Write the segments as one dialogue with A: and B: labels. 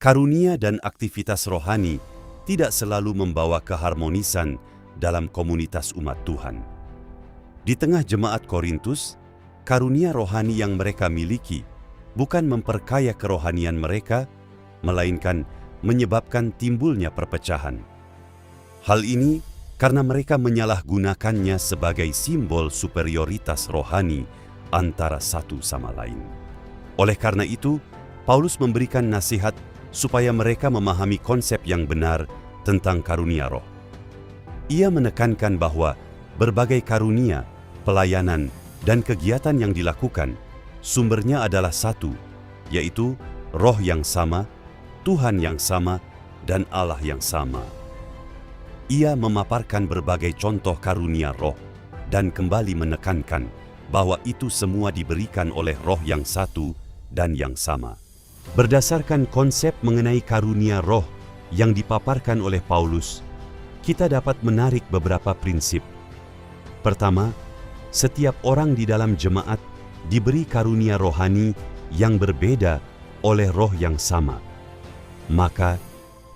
A: Karunia dan aktivitas rohani tidak selalu membawa keharmonisan dalam komunitas umat Tuhan. Di tengah jemaat Korintus, karunia rohani yang mereka miliki bukan memperkaya kerohanian mereka, melainkan menyebabkan timbulnya perpecahan. Hal ini karena mereka menyalahgunakannya sebagai simbol superioritas rohani antara satu sama lain. Oleh karena itu, Paulus memberikan nasihat supaya mereka memahami konsep yang benar tentang karunia roh. Ia menekankan bahwa berbagai karunia, pelayanan, dan kegiatan yang dilakukan sumbernya adalah satu, yaitu Roh yang sama, Tuhan yang sama, dan Allah yang sama. Ia memaparkan berbagai contoh karunia roh dan kembali menekankan bahwa itu semua diberikan oleh Roh yang satu dan yang sama. Berdasarkan konsep mengenai karunia roh yang dipaparkan oleh Paulus, kita dapat menarik beberapa prinsip. Pertama, setiap orang di dalam jemaat diberi karunia rohani yang berbeda oleh Roh yang sama. Maka,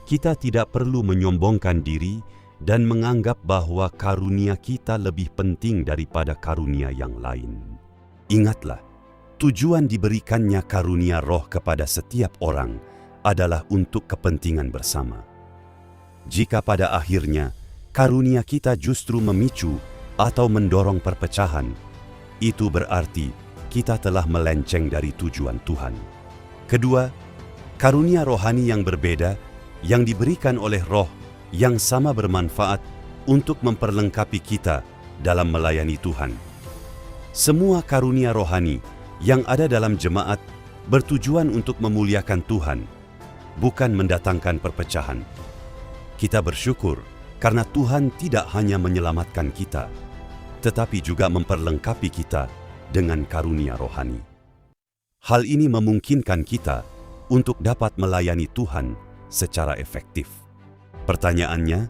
A: kita tidak perlu menyombongkan diri dan menganggap bahwa karunia kita lebih penting daripada karunia yang lain. Ingatlah, tujuan diberikannya karunia roh kepada setiap orang adalah untuk kepentingan bersama. Jika pada akhirnya karunia kita justru memicu atau mendorong perpecahan, itu berarti kita telah melenceng dari tujuan Tuhan. Kedua, karunia rohani yang berbeda yang diberikan oleh Roh yang sama bermanfaat untuk memperlengkapi kita dalam melayani Tuhan. Semua karunia rohani yang ada dalam jemaat bertujuan untuk memuliakan Tuhan, bukan mendatangkan perpecahan. Kita bersyukur karena Tuhan tidak hanya menyelamatkan kita, tetapi juga memperlengkapi kita dengan karunia rohani. Hal ini memungkinkan kita untuk dapat melayani Tuhan secara efektif. Pertanyaannya,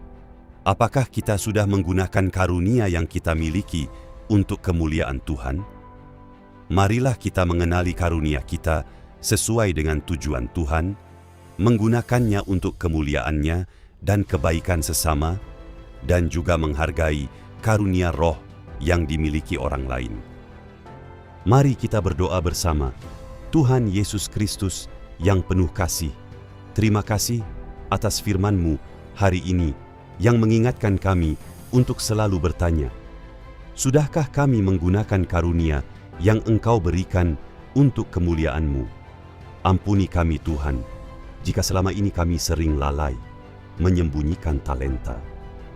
A: apakah kita sudah menggunakan karunia yang kita miliki untuk kemuliaan Tuhan? Marilah kita mengenali karunia kita sesuai dengan tujuan Tuhan, menggunakannya untuk kemuliaan-Nya dan kebaikan sesama, dan juga menghargai karunia roh yang dimiliki orang lain. Mari kita berdoa bersama. Tuhan Yesus Kristus yang penuh kasih, terima kasih atas firman-Mu hari ini yang mengingatkan kami untuk selalu bertanya, sudahkah kami menggunakan karunia yang Engkau berikan untuk kemuliaan-Mu? Ampuni kami Tuhan, jika selama ini kami sering lalai, menyembunyikan talenta,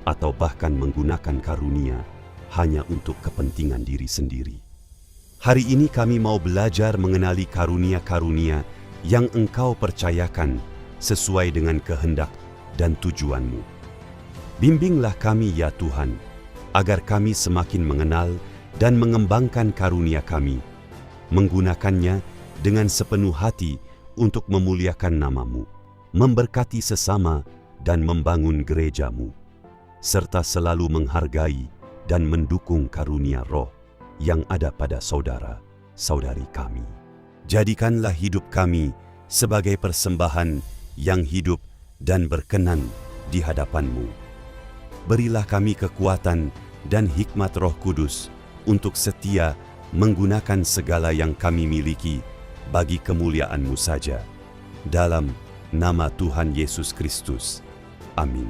A: atau bahkan menggunakan karunia hanya untuk kepentingan diri sendiri. Hari ini kami mau belajar mengenali karunia-karunia yang Engkau percayakan sesuai dengan kehendak dan tujuan-Mu. Bimbinglah kami ya Tuhan, agar kami semakin mengenal dan mengembangkan karunia kami, menggunakannya dengan sepenuh hati untuk memuliakan nama-Mu, memberkati sesama dan membangun gereja-Mu, serta selalu menghargai dan mendukung karunia roh yang ada pada saudara-saudari kami. Jadikanlah hidup kami sebagai persembahan yang hidup dan berkenan di hadapan-Mu. Berilah kami kekuatan dan hikmat Roh Kudus untuk setia menggunakan segala yang kami miliki bagi kemuliaan-Mu saja. Dalam nama Tuhan Yesus Kristus. Amin.